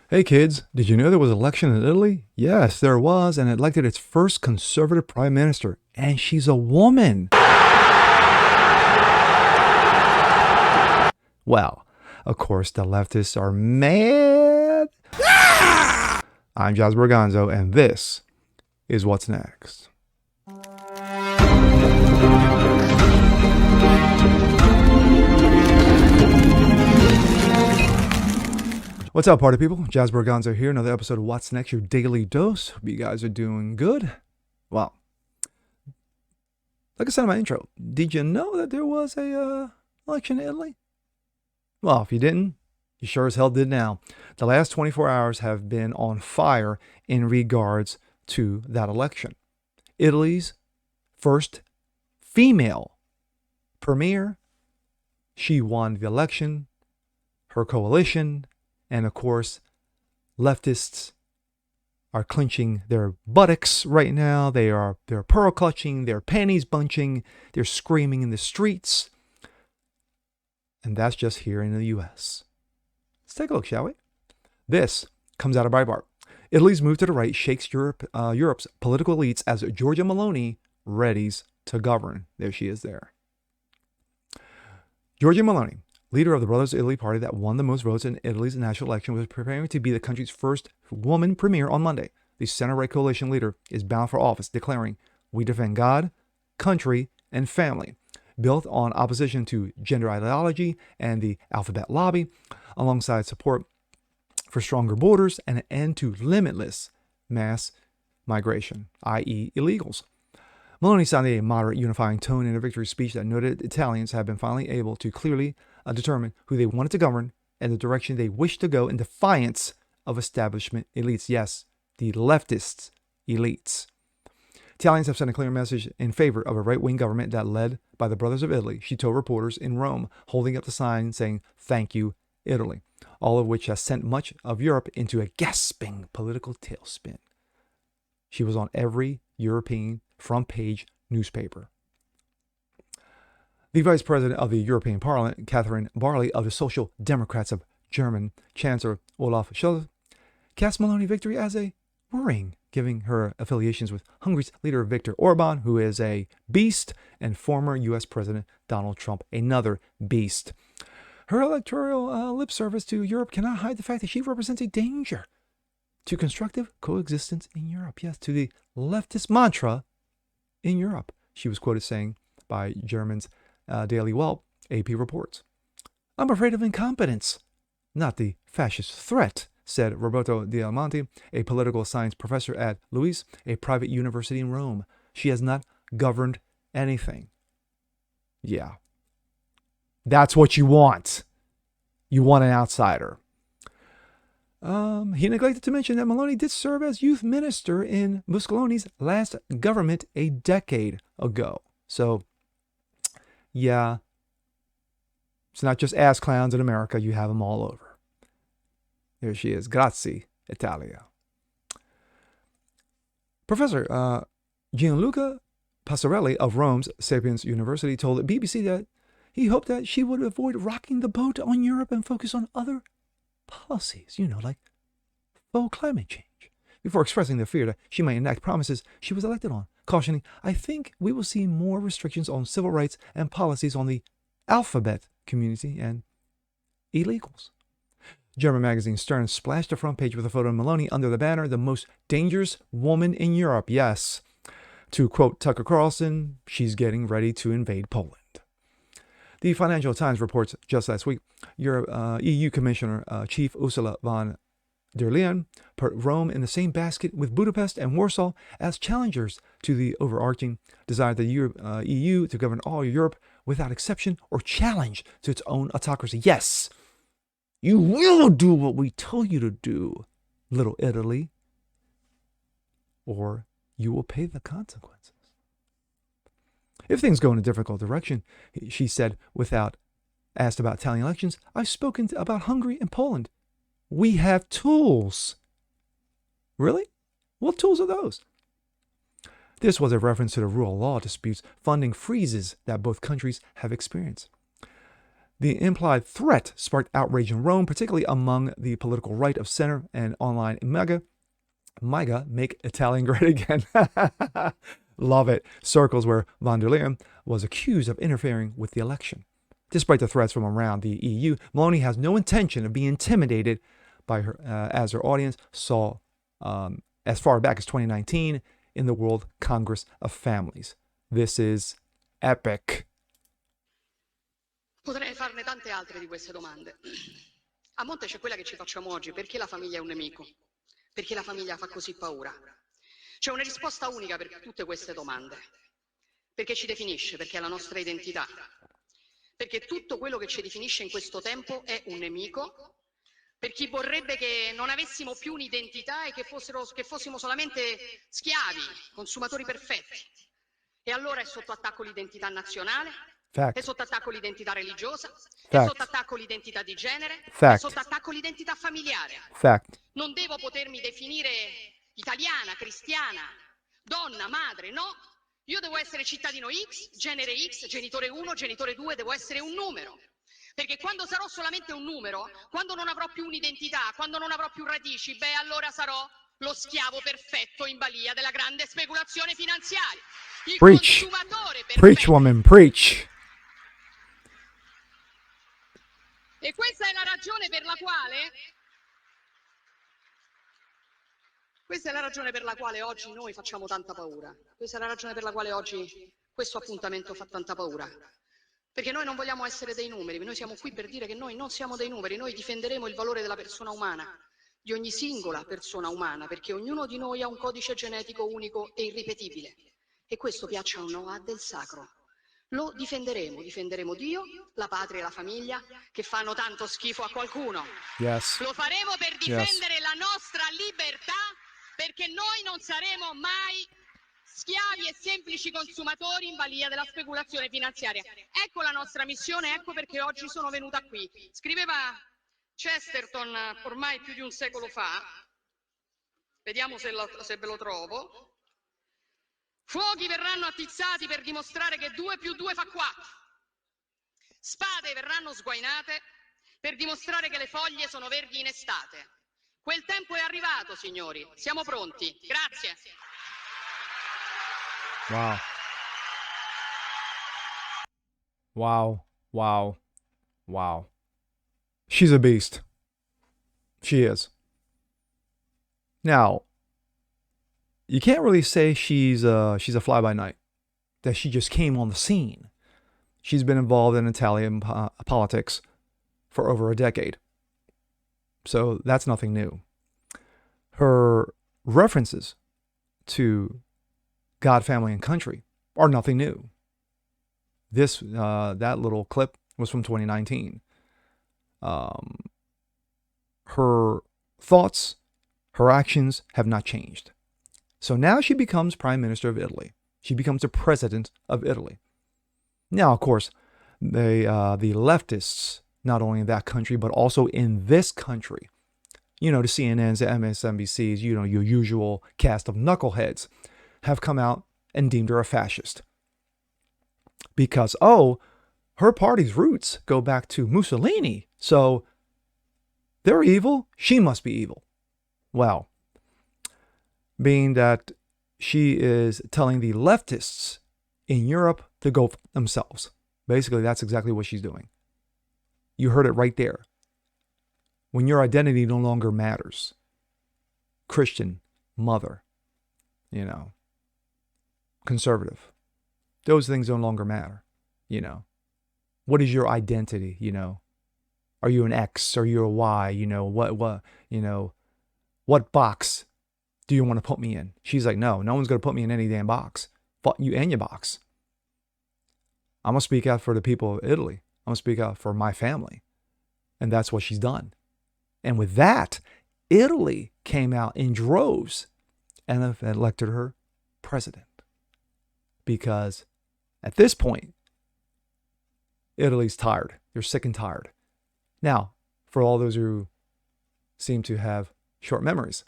Hey kids, did you know there was an election in Italy? Yes, there was, and it elected its first conservative prime minister. And she's a woman. Well, of course, the leftists are mad. I'm Jazz Borganzo, and this is What's Next. What's up, party people? Jazz Borganzo here. Another episode of What's Next, your daily dose. Hope you guys are doing good. Well, like I said in my intro, did you know that there was a election in Italy? Well, if you didn't, you sure as hell did now. The last 24 hours have been on fire in regards to that election. Italy's first female premier. She won the election. Her coalition. And of course, leftists are clenching their buttocks right now. They're pearl clutching, they're panties bunching, they're screaming in the streets. And that's just here in the US. Let's take a look, shall we? This comes out of Breitbart. Italy's move to the right shakes Europe's political elites as Giorgia Meloni readies to govern. There she is there. Giorgia Meloni, leader of the Brothers of Italy party that won the most votes in Italy's national election, was preparing to be the country's first woman premier on Monday. The center-right coalition leader is bound for office, declaring, "We defend God, country, and family," built on opposition to gender ideology and the alphabet lobby, alongside support for stronger borders and an end to limitless mass migration, i.e. illegals. Meloni sounded a moderate, unifying tone in her victory speech that noted Italians have been finally able to clearly determine who they wanted to govern and the direction they wished to go in defiance of establishment elites. Yes, the leftist elites. Italians have sent a clear message in favor of a right-wing government that led by the Brothers of Italy, she told reporters in Rome, holding up the sign saying, "Thank you, Italy," all of which has sent much of Europe into a gasping political tailspin. She was on every European front page newspaper. The Vice President of the European Parliament, Catherine Barley of the Social Democrats of German Chancellor Olaf Scholz, cast Meloni's victory as a worrying, giving her affiliations with Hungary's leader Viktor Orban, who is a beast, and former U.S. President Donald Trump, another beast. Her electoral lip service to Europe cannot hide the fact that she represents a danger to constructive coexistence in Europe. Yes, to the leftist mantra in Europe, she was quoted saying by German's Daily Welt, AP reports. "I'm afraid of incompetence, not the fascist threat," said Roberto Diamante, a political science professor at LUIS, a private university in Rome. "She has not governed anything." Yeah. That's what you want. You want an outsider. He neglected to mention that Meloni did serve as youth minister in Mussolini's last government a decade ago. So, yeah, it's not just ass clowns in America. You have them all over. There she is. Grazie, Italia. Professor Gianluca Passarelli of Rome's Sapienza University told BBC that he hoped that she would avoid rocking the boat on Europe and focus on other policies, like faux climate change, before expressing the fear that she might enact promises she was elected on, cautioning, "I think we will see more restrictions on civil rights and policies on the alphabet community and illegals." German magazine Stern splashed the front page with a photo of Meloni under the banner, "The most dangerous woman in Europe." Yes. To quote Tucker Carlson, she's getting ready to invade Poland. The Financial Times reports just last week, EU Commissioner Chief Ursula von der Leyen put Rome in the same basket with Budapest and Warsaw as challengers to the overarching desire of the EU to govern all Europe without exception or challenge to its own autocracy. Yes, you will do what we tell you to do, little Italy, or you will pay the consequences. If things go in a difficult direction, she said, asked about Italian elections, "I've spoken about Hungary and Poland. We have tools." Really? What tools are those? This was a reference to the rule of law disputes, funding freezes that both countries have experienced. The implied threat sparked outrage in Rome, particularly among the political right of center and online MAGA, make Italian great again. Love it. Circles where von der Leyen was accused of interfering with the election. Despite the threats from around the EU, Meloni has no intention of being intimidated by her, as her audience saw as far back as 2019 in the World Congress of Families. This is epic. Potrei farne tante altre di queste domande. A monte c'è quella che ci facciamo oggi: perché la famiglia è un nemico? Perché la famiglia fa così paura? C'è una risposta unica per tutte queste domande: perché ci definisce, perché è la nostra identità, perché tutto quello che ci definisce in questo tempo è un nemico, per chi vorrebbe che non avessimo più un'identità e che fossimo solamente schiavi, consumatori perfetti. E allora è sotto attacco l'identità nazionale, Fact. è sotto attacco l'identità religiosa, Fact. è sotto attacco l'identità di genere, Fact. è sotto attacco l'identità familiare. Fact. Non devo potermi definire italiana, cristiana, donna, madre, no. Io devo essere cittadino X, genere X, genitore 1, genitore 2, devo essere un numero. Perché quando sarò solamente un numero, quando non avrò più un'identità, quando non avrò più radici, allora sarò lo schiavo perfetto in balia della grande speculazione finanziaria. Il consumatore perfetto. Preach, woman, preach. E questa è la ragione per la quale oggi noi facciamo tanta paura. Questa è la ragione per la quale oggi questo appuntamento fa tanta paura. Perché noi non vogliamo essere dei numeri, noi siamo qui per dire che noi non siamo dei numeri, noi difenderemo il valore della persona umana, di ogni singola persona umana, perché ognuno di noi ha un codice genetico unico e irripetibile. E questo, piaccia o no, ha del sacro. Lo difenderemo Dio, la patria e la famiglia, che fanno tanto schifo a qualcuno. Yes. Lo faremo per difendere la nostra libertà, perché noi non saremo mai schiavi e semplici consumatori in balia della speculazione finanziaria. Ecco la nostra missione, ecco perché oggi sono venuta qui. Scriveva Chesterton ormai più di un secolo fa, vediamo se ve lo trovo: fuochi verranno attizzati per dimostrare che 2 più 2 fa 4. Spade verranno sguainate per dimostrare che le foglie sono verdi in estate. Quel tempo è arrivato, signori. Siamo pronti. Grazie. Wow. Wow. Wow. Wow. She's a beast. She is. Now, you can't really say she's a fly-by-night, that she just came on the scene. She's been involved in Italian politics for over a decade. So that's nothing new. Her references to God, family, and country are nothing new. That little clip was from 2019. Her thoughts, her actions have not changed. So now she becomes Prime Minister of Italy. She becomes the President of Italy. Now, of course, the leftists, not only in that country, but also in this country, the CNNs, the MSNBCs, your usual cast of knuckleheads, have come out and deemed her a fascist. Because, her party's roots go back to Mussolini. So they're evil. She must be evil. Well, being that she is telling the leftists in Europe to go for themselves. Basically, that's exactly what she's doing. You heard it right there. When your identity no longer matters. Christian, mother, conservative. Those things no longer matter, What is your identity, Are you an X? Are you a Y? What box do you want to put me in? She's like, no one's going to put me in any damn box. Fuck you and your box. I'm going to speak out for the people of Italy. I'm going to speak out for my family. And that's what she's done. And with that, Italy came out in droves and elected her president. Because at this point, Italy's tired. They're sick and tired. Now, for all those who seem to have short memories,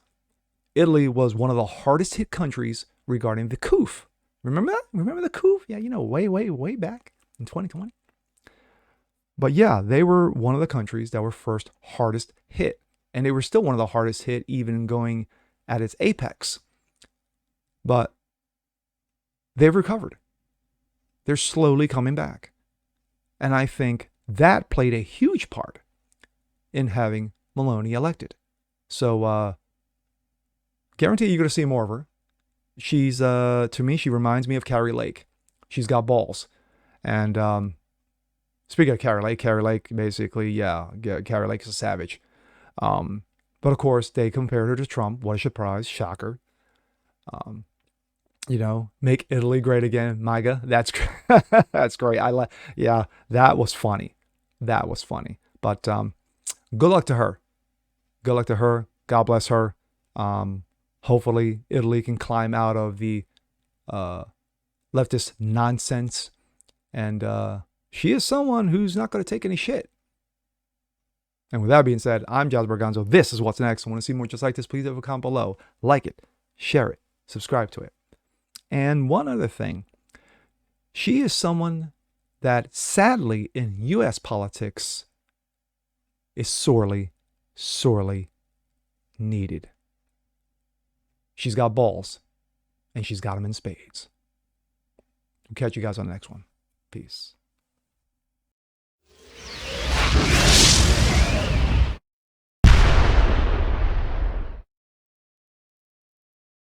Italy was one of the hardest hit countries regarding the coup. Remember that? Remember the coup? Yeah, way back in 2020. But yeah, they were one of the countries that were first hardest hit. And they were still one of the hardest hit, even going at its apex. But they've recovered. They're slowly coming back. And I think that played a huge part in having Meloni elected. So, guarantee you're going to see more of her. She's, to me, she reminds me of Carrie Lake. She's got balls. And speaking of Carrie Lake basically, yeah, Carrie Lake is a savage. But of course, they compared her to Trump. What a surprise. Shocker. Make Italy great again. MAGA. That's that's great. Yeah, that was funny. That was funny. But good luck to her. Good luck to her. God bless her. Hopefully, Italy can climb out of the leftist nonsense. And she is someone who's not going to take any shit. And with that being said, I'm Jazz Berganzo. This is What's Next. I want to see more just like this. Please leave a comment below. Like it, share it, subscribe to it. And one other thing. She is someone that sadly in U.S. politics is sorely, sorely needed. She's got balls, and she's got them in spades. We'll catch you guys on the next one. Peace.